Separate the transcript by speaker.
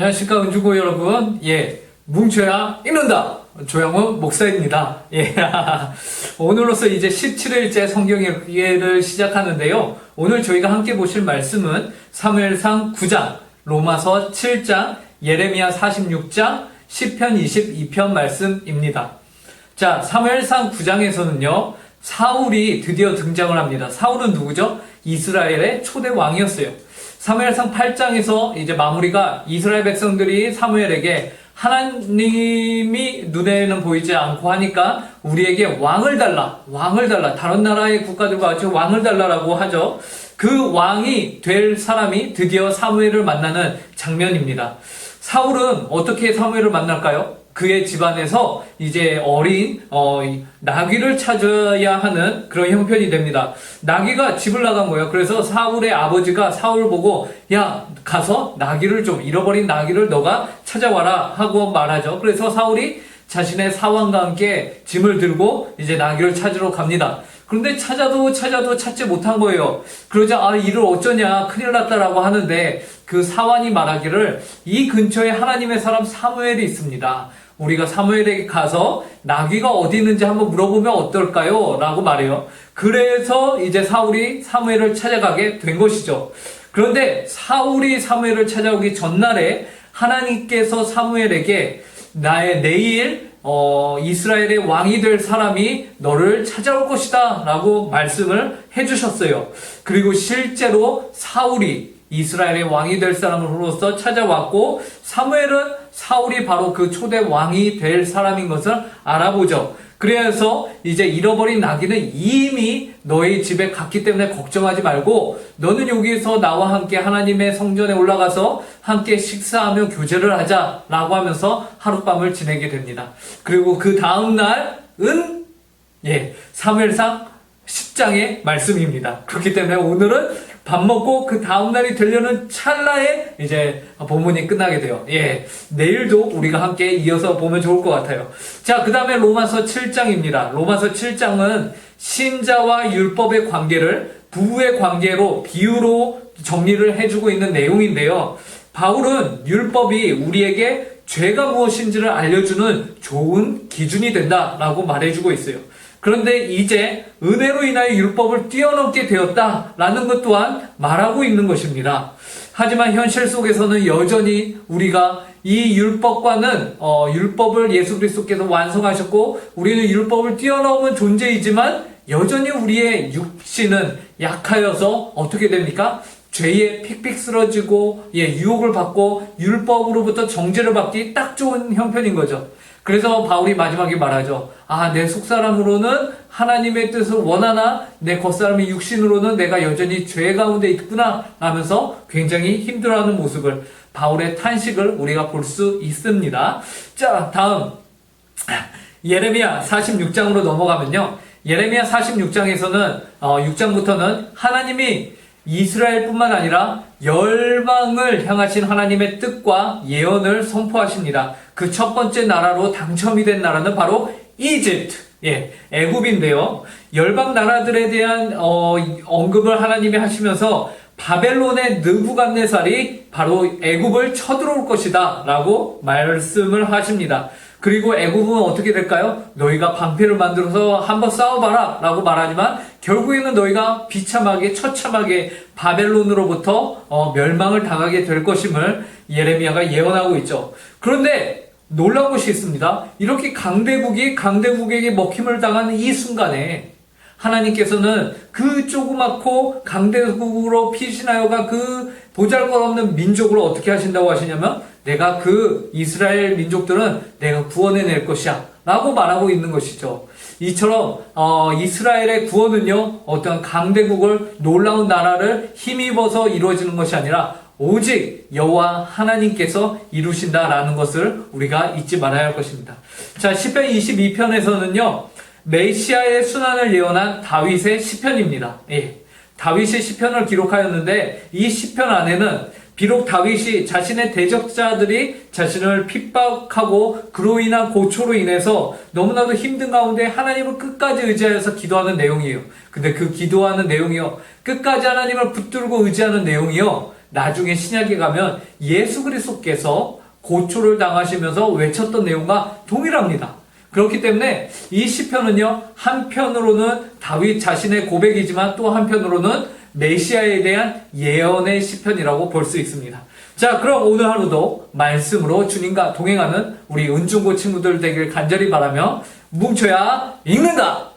Speaker 1: 안녕하십니까 은주고 여러분. 뭉쳐야 읽는다 조영우 목사입니다. 오늘로서 이제 17일째 성경 읽기를 시작하는데요. 오늘 저희가 함께 보실 말씀은 사무엘상 9장, 로마서 7장, 예레미야 46장, 시편 22편 말씀입니다. 자, 사무엘상 9장에서는요 사울이 드디어 등장을 합니다. 사울은 누구죠? 이스라엘의 초대 왕이었어요. 사무엘상 8장에서 이제 마무리가 이스라엘 백성들이 사무엘에게 하나님이 눈에는 보이지 않고 하니까 우리에게 왕을 달라, 다른 나라의 국가들과 같이 왕을 달라라고 하죠. 그 왕이 될 사람이 드디어 사무엘을 만나는 장면입니다. 사울은 어떻게 사무엘을 만날까요? 그의 집안에서 이제 어린 나귀를 찾아야 하는 그런 형편이 됩니다. 나귀가 집을 나간 거예요. 그래서 사울의 아버지가 사울 보고 야 가서 나귀를 좀 잃어버린 나귀를 너가 찾아와라 하고 말하죠. 그래서 사울이 자신의 사원과 함께 짐을 들고 이제 나귀를 찾으러 갑니다. 그런데 찾아도 찾지 못한 거예요. 그러자 이를 어쩌냐 큰일 났다라고 하는데 그 사환이 말하기를 이 근처에 하나님의 사람 사무엘이 있습니다. 우리가 사무엘에게 가서 나귀가 어디 있는지 한번 물어보면 어떨까요? 라고 말해요. 그래서 이제 사울이 사무엘을 찾아가게 된 것이죠. 그런데 사울이 사무엘을 찾아오기 전날에 하나님께서 사무엘에게 내일 이스라엘의 왕이 될 사람이 너를 찾아올 것이다 라고 말씀을 해주셨어요. 그리고 실제로 사울이 이스라엘의 왕이 될 사람으로서 찾아왔고 사무엘은 사울이 바로 그 초대 왕이 될 사람인 것을 알아보죠. 그래서 이제 잃어버린 나귀는 이미 너의 집에 갔기 때문에 걱정하지 말고 너는 여기서 나와 함께 하나님의 성전에 올라가서 함께 식사하며 교제를 하자라고 하면서 하룻밤을 지내게 됩니다. 그리고 그 다음 날은 사무엘상 10장의 말씀입니다. 그렇기 때문에 오늘은 밥 먹고 그 다음날이 되려는 찰나에 이제 본문이 끝나게 돼요. 내일도 우리가 함께 이어서 보면 좋을 것 같아요. 자, 그 다음에 로마서 7장입니다. 로마서 7장은 신자와 율법의 관계를 부부의 관계로 비유로 정리를 해주고 있는 내용인데요. 바울은 율법이 우리에게 죄가 무엇인지를 알려주는 좋은 기준이 된다라고 말해주고 있어요. 그런데 이제 은혜로 인하여 율법을 뛰어넘게 되었다라는 것 또한 말하고 있는 것입니다. 하지만 현실 속에서는 여전히 우리가 이 율법과는 율법을 예수 그리스도께서 완성하셨고 우리는 율법을 뛰어넘은 존재이지만 여전히 우리의 육신은 약하여서 어떻게 됩니까? 죄에 픽픽 쓰러지고 유혹을 받고 율법으로부터 정죄를 받기 딱 좋은 형편인 거죠. 그래서 바울이 마지막에 말하죠. 내 속사람으로는 하나님의 뜻을 원하나 내 겉사람의 육신으로는 내가 여전히 죄 가운데 있구나 하면서 굉장히 힘들어하는 모습을 바울의 탄식을 우리가 볼 수 있습니다. 자, 다음 예레미야 46장으로 넘어가면요. 예레미야 46장에서는 6장부터는 하나님이 이스라엘뿐만 아니라 열방을 향하신 하나님의 뜻과 예언을 선포하십니다. 그 첫 번째 나라로 당첨이 된 나라는 바로 이집트, 애굽인데요. 열방 나라들에 대한 언급을 하나님이 하시면서 바벨론의 느부갓네살이 바로 애굽을 쳐들어올 것이다 라고 말씀을 하십니다. 그리고 애굽은 어떻게 될까요? 너희가 방패를 만들어서 한번 싸워봐라 라고 말하지만 결국에는 너희가 비참하게 처참하게 바벨론으로부터 멸망을 당하게 될 것임을 예레미야가 예언하고 있죠. 그런데 놀라운 것이 있습니다. 이렇게 강대국에게 먹힘을 당하는 이 순간에 하나님께서는 그 조그맣고 강대국으로 피신하여가 그 보잘것없는 민족을 어떻게 하신다고 하시냐면 내가 그 이스라엘 민족들은 내가 구원해낼 것이야 라고 말하고 있는 것이죠. 이처럼 이스라엘의 구원은요 어떤 강대국을 놀라운 나라를 힘입어서 이루어지는 것이 아니라 오직 여호와 하나님께서 이루신다라는 것을 우리가 잊지 말아야 할 것입니다. 자, 시편 22편에서는요 메시아의 순환을 예언한 다윗의 시편입니다. 다윗의 시편을 기록하였는데 이 시편 안에는 비록 다윗이 자신의 대적자들이 자신을 핍박하고 그로 인한 고초로 인해서 너무나도 힘든 가운데 하나님을 끝까지 의지하여서 기도하는 내용이에요. 근데 그 기도하는 내용이요, 끝까지 하나님을 붙들고 의지하는 내용이요, 나중에 신약에 가면 예수 그리스도께서 고초를 당하시면서 외쳤던 내용과 동일합니다. 그렇기 때문에 이 시편은요, 한편으로는 다윗 자신의 고백이지만 또 한편으로는 메시아에 대한 예언의 시편이라고 볼 수 있습니다. 자, 그럼 오늘 하루도 말씀으로 주님과 동행하는 우리 은중고 친구들 되길 간절히 바라며 뭉쳐야 읽는다!